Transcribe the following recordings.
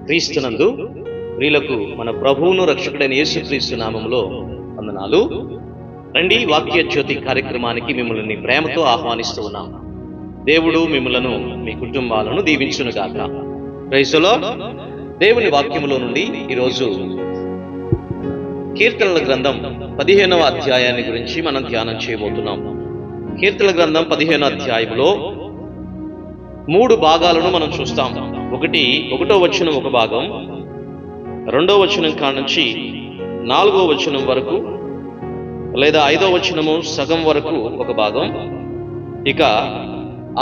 క్రీస్తునందు ప్రియులకు మన ప్రభువును రక్షకుడైన యేసుక్రీస్తు నామములో వందనాలు. రండి, వాక్య జ్యోతి కార్యక్రమానికి మిమ్మల్ని ప్రేమతో ఆహ్వానిస్తూ ఉన్నాం. దేవుడు మిమ్మలను మీ కుటుంబాలను దీవించునుగాక. Praise the lord. దేవుని వాక్యములో నుండి ఈరోజు కీర్తనల గ్రంథం 15వ అధ్యాయాన్ని గురించి మనం ధ్యానం చేయబోతున్నాం. కీర్తనల గ్రంథం 15వ అధ్యాయంలో 3 భాగాలను మనం చూస్తాం. 1వ వచనం ఒక భాగం, 2వ వచనం కానుంచి 4వ వచనం వరకు, లేదా 5వ వచనము సగం వరకు ఒక భాగం, ఇక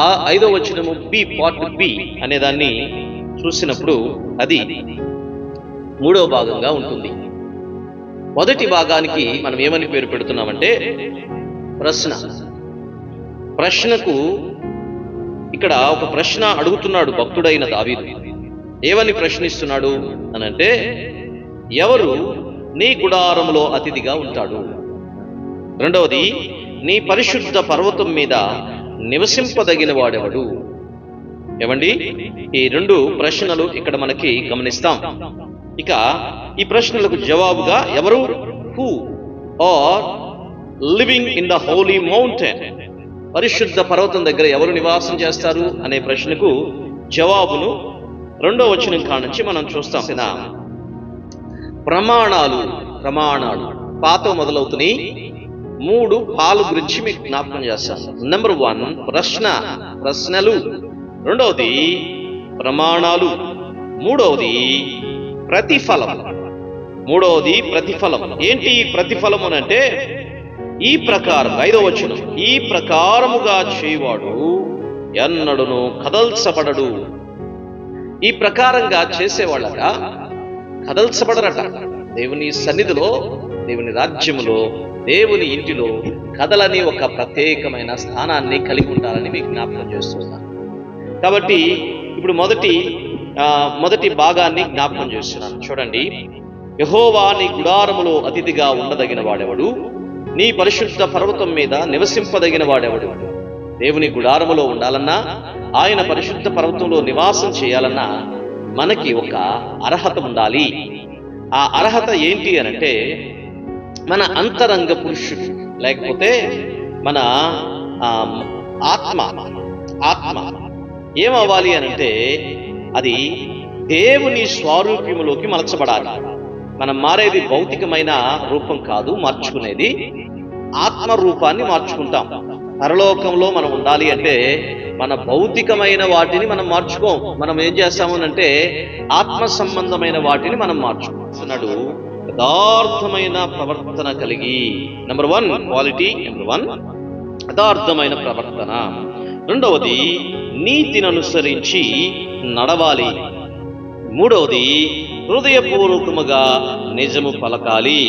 ఆ 5వ వచనము పార్ట్ బి అనే దాన్ని చూసినప్పుడు అది 3వ భాగంగా ఉంటుంది. మొదటి భాగానికి మనం ఏమని పేరు పెడుతున్నామంటే ప్రశ్నకు ఇక్కడ ఒక ప్రశ్న అడుగుతున్నాడు భక్తుడైన దావీదు. ఏమని ప్రశ్నిస్తున్నాడు అనంటే, ఎవరు నీ గుడారములో అతిథిగా ఉంటాడు? రెండవది, నీ పరిశుద్ధ పర్వతం మీద నివసింపదగిన వాడెవడు? ఏమండి, ఈ 2 ప్రశ్నలు ఇక్కడ మనకి గమనిస్తాం. ఇక ఈ ప్రశ్నలకు జవాబుగా ఎవరు, who are living in the holy mountain, పరిశుద్ధ పర్వతం దగ్గర ఎవరు నివాసం చేస్తారు అనే ప్రశ్నకు జవాబును 2వ వచనం కానుంచి మనం చూస్తాం. ప్రమాణాలు పాతో మొదలవుతున్నాయి. 3 పాలు గురించి మీకు జ్ఞాపకం చేస్తాను. నెంబర్ 1 ప్రశ్నలు, 2వది ప్రమాణాలు, 3వది ప్రతిఫలం. ఏంటి ఈ ప్రతిఫలం అంటే, ఈ ప్రకారం 5వ వచనం, ఈ ప్రకారముగా చేయవాడు ఎన్నడును కదల్చబడడు. ఈ ప్రకారంగా చేసేవాళ్ళట కదల్చబడరట. దేవుని సన్నిధిలో, దేవుని రాజ్యములో, దేవుని ఇంటిలో కదలని ఒక ప్రత్యేకమైన స్థానాన్ని కలిగి ఉండాలని మీకు జ్ఞాపకం చేస్తున్నాను. కాబట్టి ఇప్పుడు మొదటి భాగాన్ని జ్ఞాపకం చేస్తున్నాను. చూడండి, యెహోవా నీ గుడారములో అతిథిగా ఉండదగిన వాడెవడు? నీ పరిశుద్ధ పర్వతం మీద నివసింపదగిన వాడెవడు? దేవుని గుడారములో ఉండాలన్నా, ఆయన పరిశుద్ధ పర్వతంలో నివాసం చేయాలన్నా మనకి ఒక అర్హత ఉండాలి. ఆ అర్హత ఏంటి అనంటే, మన అంతరంగ పురుషుడు, లేకపోతే మన ఆత్మ ఏమవ్వాలి అనంటే, అది దేవుని స్వరూప్యములోకి మలచబడాలి. మనం మారేది భౌతికమైన రూపం కాదు, మార్చుకునేది ఆత్మ రూపాన్ని మార్చుకుంటాం. పరలోకంలో మనం ఉండాలి అంటే మన భౌతికమైన వాటిని మనం మార్చుకోం. మనం ఏం చేస్తాము అంటే ఆత్మ సంబంధమైన వాటిని మనం మార్చుకుంటున్నాడు. యథార్థమైన ప్రవర్తన కలిగి, నెంబర్ 1 క్వాలిటీ, నెంబర్ 1 యథార్థమైన ప్రవర్తన. 2వది నీతిని అనుసరించి నడవాలి. 3వది హృదయపూర్వకముగా నిజము పలకాలి.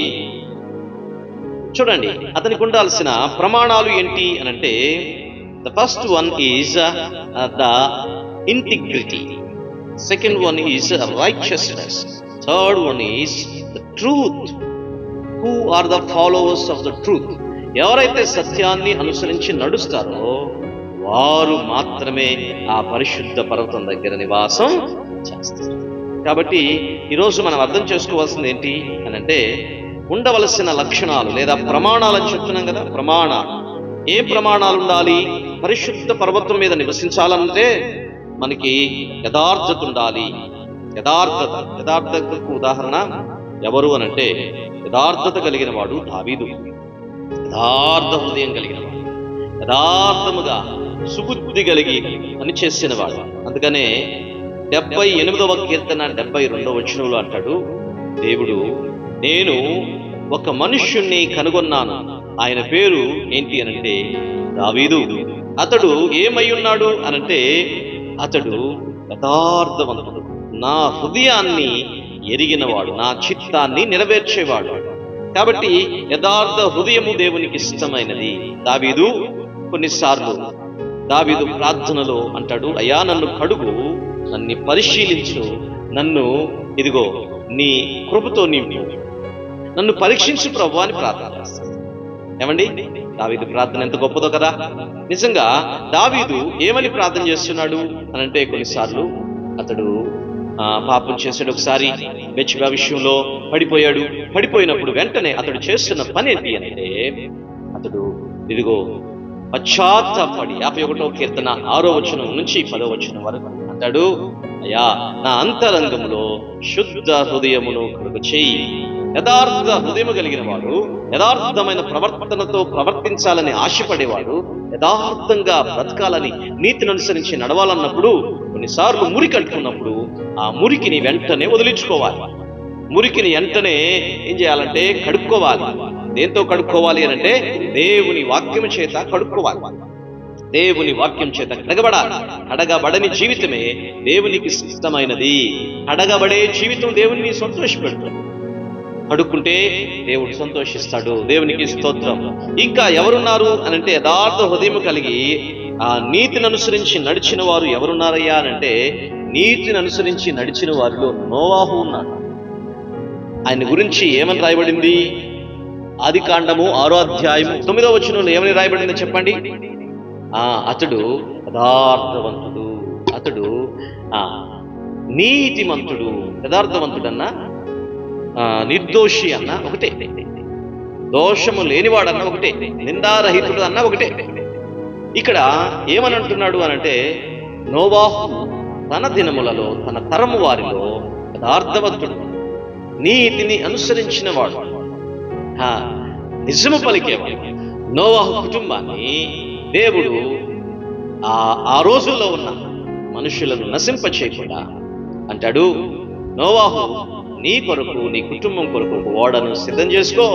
చూడండి, అతనికి ఉండాల్సిన ప్రమాణాలు ఏంటి అనంటే, the first one is the integrity, second one is righteousness, third one is the truth. Who are the followers of the truth? ఎవరైతే సత్యాన్ని అనుసరించి నడుస్తారో వారు మాత్రమే ఆ పరిశుద్ధ పర్వతం దగ్గర నివాసం చేస్తారు. కాబట్టి ఈరోజు మనం అర్థం చేసుకోవాల్సింది ఏంటి అనంటే, ఉండవలసిన లక్షణాలు లేదా ప్రమాణాలు అని చెప్తున్నాం కదా. ఏ ప్రమాణాలు ఉండాలి? పరిశుద్ధ పర్వతం మీద నివసించాలంటే మనకి యథార్థత ఉండాలి. యథార్థతకు ఉదాహరణ ఎవరు అనంటే, యథార్థత కలిగిన వాడు దావీదు. యథార్థ హృదయం కలిగిన వాడు, యథార్థముగా సుబుద్ధి కలిగి అని చేసిన వాడు. అందుకనే 78వ కీర్తన 72వ వచనంలో అంటాడు దేవుడు, నేను ఒక మనుష్యుణ్ణి కనుగొన్నాను, ఆయన పేరు ఏంటి అనంటే దావీదు. అతడు ఏమై ఉన్నాడు అనంటే, అతడు యథార్థవంతుడు, నా హృదయాన్ని ఎరిగినవాడు, నా చిత్తాన్ని నెరవేర్చేవాడు. కాబట్టి యథార్థ హృదయము దేవునికి ఇష్టమైనది. కొన్నిసార్లు దావీదు ప్రార్థనలో అంటాడు, అయ్యా నన్ను కడుగు, నన్ను పరిశీలించు, నన్ను ఇదిగో నీ కృపతో నింపు, నన్ను పరీక్షించు ప్రభువా అని ప్రార్థన చేస్తాడు. ఏమండి, దావీదు ప్రార్థన ఎంత గొప్పదో కదా. నిజంగా దావీదు ఏమని ప్రార్థన చేస్తున్నాడు అనంటే, కొన్నిసార్లు అతడు పాపం చేశాడు, ఒకసారి బెత్షెబా విషయంలో పడిపోయినప్పుడు వెంటనే అతడు చేస్తున్న పని ఏంటి అంటే, అతడు ఇదిగో పశ్చాత్తాపడి 51వ కీర్తన 6వ వచనం నుంచి 10వ వచనం వరకు అంటాడు, అయ్యా నా అంతరంగంలో శుద్ధ హృదయమును కలుగ చేయి. యథార్థ హృదయము కలిగిన వాడు, యథార్థమైన ప్రవర్తనతో ప్రవర్తించాలని ఆశపడేవాడు, యథార్థంగా బ్రతకాలని నీతిని అనుసరించి నడవాలన్నప్పుడు కొన్నిసార్లు మురికి అంటున్నప్పుడు ఆ మురికిని వెంటనే వదిలించుకోవాలి. మురికిని వెంటనే ఏం చేయాలంటే కడుక్కోవాలి. దేంతో కడుక్కోవాలి అనంటే దేవుని వాక్యం చేత కడుక్కోవాలి. దేవుని వాక్యం చేత కడగబడాలి. కడగబడని జీవితమే దేవునికి ఇష్టమైనది. కడగబడే జీవితం దేవుని సంతోషపెడుతుంది. కడుక్కుంటే దేవుడు సంతోషిస్తాడు. దేవునికి స్తోత్రం. ఇంకా ఎవరున్నారు అనంటే యథార్థ హృదయం కలిగి ఆ నీతిని అనుసరించి నడిచిన వారు ఎవరున్నారయ్యా అనంటే, నీతిని అనుసరించి నడిచిన వారిలో నోవాహు ఉన్నాడు. ఆయన గురించి ఏమని రాయబడింది? ఆదికాండము 6వ అధ్యాయము 9వ వచనంలో ఏమని రాయబడింది చెప్పండి? అతడు యథార్థవంతుడు, అతడు నీతిమంతుడు. యథార్థవంతుడన్నా నిర్దోషి అన్న ఒకటే, దోషము లేనివాడన్న ఒకటే, నిందారహితుడు అన్న ఒకటే. ఇక్కడ ఏమని అంటున్నాడు అనంటే, నోవాహు తన దినములలో తన తరము వారిలో యథార్థవంతుడు, నీతిని అనుసరించిన వాడు, నిజము పలికేవాడు. నోవాహు కుటుంబాన్ని దేవుడు ఆ రోజుల్లో ఉన్న మనుషులను నశింపచేయకుండా అంటాడు, నోవాహు నీ కొరకు, నీ కుటుంబం కొరకు ఓడను సిద్ధం చేసుకో.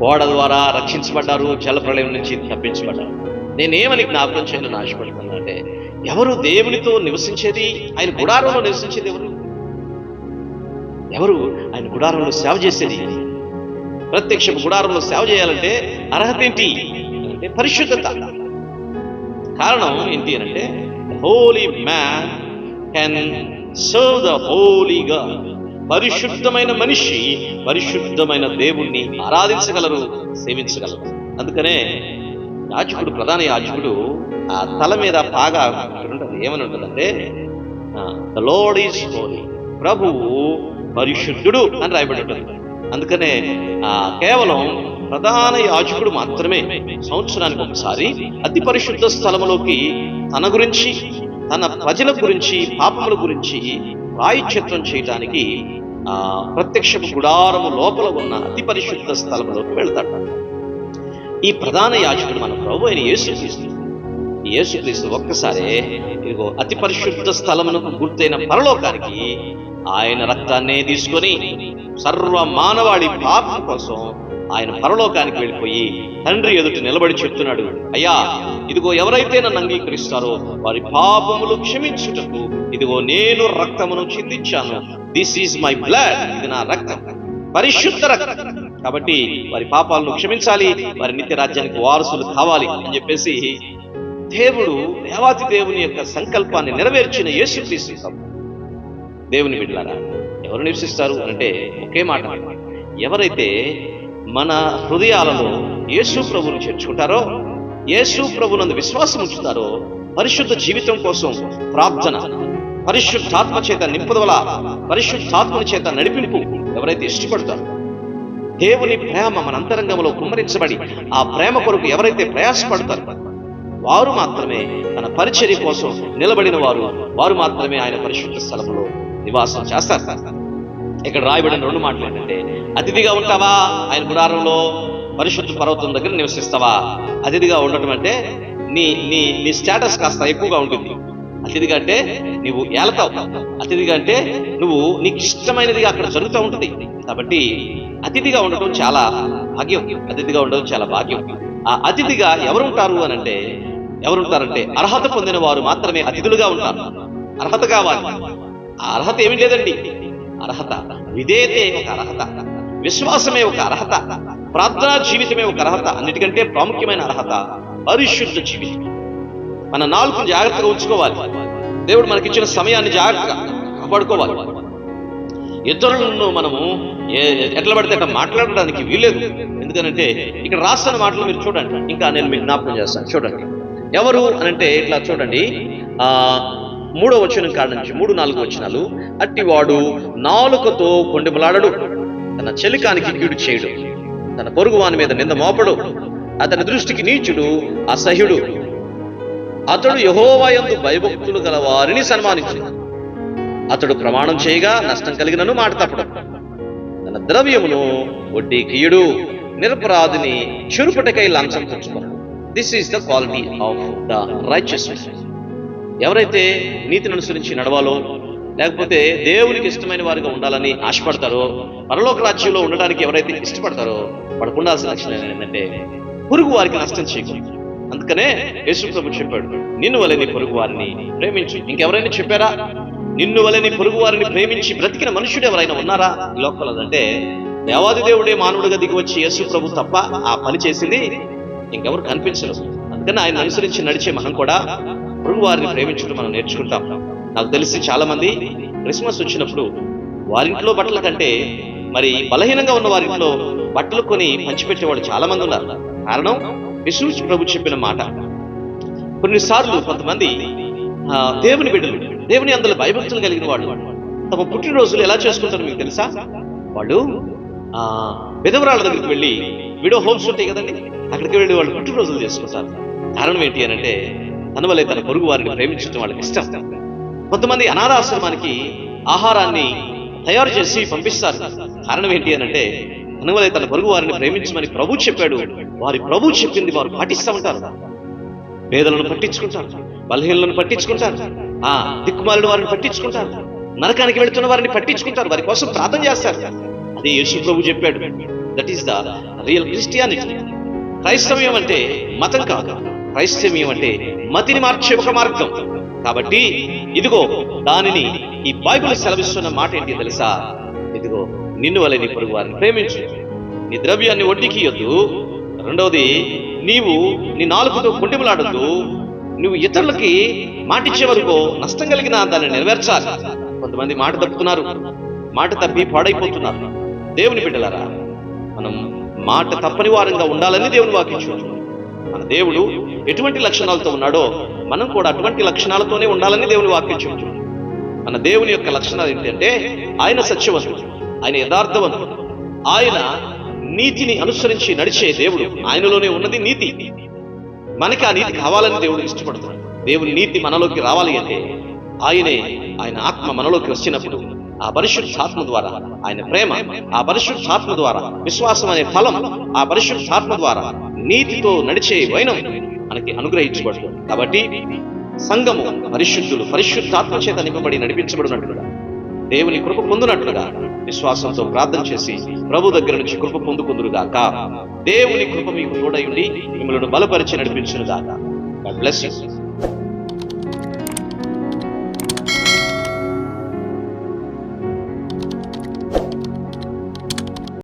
ఓడ ద్వారా రక్షించబడ్డారు, జలప్రళయం నుంచి తప్పించబడ్డారు. నేనేమని జ్ఞాపకం చేయాలని ఆశపడుతున్నా అంటే, ఎవరు దేవునితో నివసించేది? ఆయన గుడారంలో నివసించేది ఎవరు? ఆయన గుడారంలో సేవ చేసేది. ప్రత్యక్ష గుడారంలో సేవ చేయాలంటే అర్హత ఏంటి అంటే పరిశుద్ధత. కారణం ఏంటి అంటే, Holi man can serve the Holi God. పరిశుద్ధమైన మనిషి పరిశుద్ధమైన దేవుణ్ణి ఆరాధించగలరు, సేవించగలరు. అందుకనే యాజకుడు, ప్రధాన యాజకుడు ఆ తల మీద పాగా ఉంటుంది. ఏమని ఉంటుందంటే, ద లార్డ్ ఈజ్ హోలీ, ప్రభువు పరిశుద్ధుడు అని రాయబడి ఉంటుంది. అందుకనే కేవలం ప్రధాన యాజకుడు మాత్రమే సంవత్సరానికి ఒకసారి అతి పరిశుద్ధ స్థలములోకి తన గురించి, తన ప్రజల గురించి, పాపముల గురించి ప్రాయశ్చిత్తం చేయటానికి ప్రత్యక్షపు గుడారము లోపల ఉన్న అతి పరిశుద్ధ స్థలములోకి వెళ్తాడు. ఈ ప్రధాన యాజకుడు మన ప్రభు అయిన యేసుక్రీస్తు. ఈ యేసుక్రీస్తు ఒక్కసారే ఇదిగో అతి పరిశుద్ధ స్థలమునకు గుర్తైన పరలోకానికి ఆయన రక్తాన్నే తీసుకొని సర్వ మానవాళి పాపం కోసం ఆయన పరలోకానికి వెళ్ళిపోయి తండ్రి ఎదుట నిలబడి చెప్తున్నాడు, అయ్యా ఇదిగో ఎవరైతే నన్ను అంగీకరిస్తారో వారి పాపములు క్షమించుటకు ఇదిగో నేను రక్తమును చిందించాను. దిస్ ఈజ్ మై బ్లడ్, ఇది నా రక్తం, పరిశుద్ధ రక్తం. కాబట్టి వారి పాపాలను క్షమించాలి, వారి నిత్య రాజ్యానికి వారసులు కావాలి అని చెప్పేసి దేవుడు, దేవాతి దేవుని యొక్క సంకల్పాన్ని నెరవేర్చిన యేసుక్రీస్తు. దేవుని బిడ్డలారా, ఎవరు నివసిస్తారు అంటే ఒకే మాట, ఎవరైతే మన హృదయాలలో యేసు ప్రభువును చేర్చుకుంటారో, యేసు ప్రభువునందు విశ్వాసం ఉంచుతారో, పరిశుద్ధ జీవితం కోసం ప్రార్థన, పరిశుద్ధాత్మ చేత నింపుదల, పరిశుద్ధాత్మని చేత నడిపింపు ఎవరైతే ఇష్టపడతారో, దేవుని ప్రేమ మన అంతరంగంలో కుమ్మరించబడి ఆ ప్రేమ కొరకు ఎవరైతే ప్రయాసపడతారో వారు మాత్రమే తన పరిచర్య కోసం నిలబడిన వారు మాత్రమే ఆయన పరిశుద్ధ స్థలంలో నివాసం చేస్తారు. ఇక్కడ రాయబడిన 2 మాటలు ఏంటంటే, అతిథిగా ఉంటావా ఆయన గుడారంలో, పరిశుద్ధ పర్వతం దగ్గర నివసిస్తావా? అతిథిగా ఉండటం అంటే నీ నీ నీ స్టేటస్ కాస్త ఎక్కువగా ఉంటుంది. అతిథిగా అంటే నువ్వు ఏలతావు, అతిథిగా అంటే నువ్వు నీకు ఇష్టమైనదిగా అక్కడ జరుగుతూ ఉంటుంది. కాబట్టి అతిథిగా ఉండటం చాలా భాగ్యం, అతిథిగా ఉండడం చాలా భాగ్యం. ఆ అతిథిగా ఎవరుంటారంటే అర్హత పొందిన వారు మాత్రమే అతిథులుగా ఉంటారు. అర్హత కావాలి. ఆ అర్హత ఏమి లేదండి. అర్హత విధేయతే ఒక అర్హత, విశ్వాసమే ఒక అర్హత, ప్రార్థనా జీవితమే ఒక అర్హత. అన్నిటికంటే ప్రాముఖ్యమైన అర్హత పరిశుద్ధ జీవితం. మన నాలుకను జాగ్రత్తగా ఉంచుకోవాలి. దేవుడు మనకిచ్చిన సమయాన్ని జాగ్రత్తగా కాపాడుకోవాలి. ఇతరులను మనము ఎట్లా పడితే అట్లా మాట్లాడడానికి వీలేదు. ఎందుకనంటే ఇక్కడ రాస్తున్న మాటలు మీరు చూడండి, ఇంకా నేను మీకు జ్ఞాపకం చేస్తాను. చూడండి ఎవరు అనంటే ఇట్లా చూడండి, 3వ వచనం కాడ నుంచి 3-4 వచనాలు, అట్టివాడు నాలుకతో కొండెములాడడు, తన చెలికానికి కీడు చేయడు, తన పొరుగువాని మీద నింద మోపడు, అతని దృష్టికి నీచుడు, అసహ్యుడు. అతడు యెహోవా యందు భయభక్తులు గల వారిని సన్మానించు. అతడు ప్రమాణం చేయగా నష్టం కలిగినను మాట తప్పడు. తన ద్రవ్యమును వడ్డీకియుడు, నిరపరాధిని చెరుపటకై లంచం పుచ్చుకొనడు. This is the quality of the righteous. ఎవరైతే నీతిని అనుసరించి నడవాలో, లేకపోతే దేవునికి ఇష్టమైన వారిగా ఉండాలని ఆశపడతారో, పరలోక రాజ్యంలో ఉండడానికి ఎవరైతే ఇష్టపడతారో వాళ్ళకు ఉండాల్సిన లక్షణం ఏంటంటే పొరుగు వారికి నష్టం చేయకూడదు. అందుకనే యేసు ప్రభు చెప్పాడు, నిన్ను వలె నీ పొరుగు వారిని ప్రేమించు. ఇంకెవరైనా చెప్పారా? నిన్ను వలె నీ పొరుగు వారిని ప్రేమించి బ్రతికిన మనుషుడు ఎవరైనా ఉన్నారా ఈ లోకంలో? అంటే దేవాది దేవుడే మానవుడిగా దిగి వచ్చి యేసు ప్రభు తప్ప ఆ పని చేసింది ఇంకెవరు కనిపించరు. అందుకని ఆయన అనుసరించి నడిచే మనం కూడా పొరుగు వారిని ప్రేమించడం మనం నేర్చుకుంటాం. నాకు తెలిసి చాలా మంది క్రిస్మస్ వచ్చినప్పుడు వారింట్లో బట్టల కంటే మరి బలహీనంగా ఉన్న వారింట్లో బట్టలు కొని పంచిపెట్టేవాళ్ళు చాలా మంది ఉన్నారు. కారణం యేసు ప్రభు చెప్పిన మాట. కొన్నిసార్లు కొంతమంది దేవుని బిడ్డలు, దేవుని అందులో భయభక్తులు కలిగిన వాళ్ళు తమ పుట్టినరోజులు ఎలా చేసుకుంటారో మీకు తెలుసా? వాళ్ళు విధవరాళ్ళ దగ్గరికి వెళ్ళి, విడో హోమ్స్ ఉంటాయి కదండి, అక్కడికి వెళ్ళి వాళ్ళు పుట్టినరోజులు చేసుకుంటారు. కారణం ఏంటి అని అంటే తన వల్లే తన పొరుగు వారిని ప్రేమించడం వాళ్ళకి ఇష్టం. కొంతమంది అనాథాశ్రమానికి ఆహారాన్ని తయారు చేసి పంపిస్తారు. కారణం ఏంటి అని అంటే తన వల్లే తన పొరుగు వారిని ప్రేమించమని ప్రభు చెప్పాడు. వారి ప్రభు చెప్పింది వారు పాటిస్తూ ఉంటారు. పేదలను పట్టించుకుంటారు, బలహీనలను పట్టించుకుంటారు, దిక్కుమాలిన వారిని పట్టించుకుంటారు, నరకానికి వెళుతున్న వారిని పట్టించుకుంటారు, వారి కోసం ప్రార్థన చేస్తారు. అదే యేసు ప్రభు చెప్పాడు. That is the real Christianity. క్రైస్తవ్యం అంటే మతం కాదు, క్రైస్తవ్యం అంటే మతిని మార్చే ఒక మార్గం. కాబట్టి ఇదిగో దానిని ఈ బైబిల్ సెలవిస్తున్న మాట ఏంటి తెలుసా? ఇదిగో నిన్ను వలె నీ పొరుగు వారిని ప్రేమించు, నీ ద్రవ్యాన్ని వడ్డీకి ఇయ్యొద్దు. రెండవది, నీవు నీ నాలుకతో కొండెములాడొద్దు. నువ్వు ఇతరులకి మాటిచ్చే వరకు నష్టం కలిగిన దాన్ని నెరవేర్చాలి. కొంతమంది మాట తప్పుతున్నారు, మాట తప్పి పాడైపోతున్నారు. దేవుని బిడ్డలారా, మనం మాట తప్పని వారంగా ఉండాలని దేవుని వాక్యం. మన దేవుడు ఎటువంటి లక్షణాలతో ఉన్నాడో మనం కూడా అటువంటి లక్షణాలతోనే ఉండాలని దేవుని వాక్యం చెబుతుంది. మన దేవుని యొక్క లక్షణాలు ఏంటంటే ఆయన సత్యవంతుడు, ఆయన యథార్థవంతుడు, ఆయన నీతిని అనుసరించి నడిచే దేవుడు. ఆయనలోనే ఉన్నది నీతి. మనకి ఆ నీతి కావాలని దేవుడు ఇష్టపడుతున్నాడు. దేవుని నీతి మనలోకి రావాలి అంటే ఆయన ఆత్మ మనలోకి వచ్చినప్పుడు ఆ పరిశుద్ధాత్మ ద్వారా, ఆయన ప్రేమ, ఆ పరిశుద్ధాత్మ ద్వారా విశ్వాసం అనే ఫలం, ఆ పరిశుద్ధాత్మ ద్వారా నీతితో నడిచే వైనం మనకి అనుగ్రహించబడుతుంది. కాబట్టి సంఘము పరిశుద్ధులు పరిశుద్ధాత్మ చేత నింపబడి నడిపించబడినట్లుగా, దేవుని కృప పొందినట్లుగా విశ్వాసంతో ప్రార్థన చేసి ప్రభు దగ్గర నుంచి కృప పొందుకుందురుగాక. దేవుని కృప మీకు తోడై ఉండి మిమ్మల్ని బలపరిచి నడిపించునుగాక. God bless you.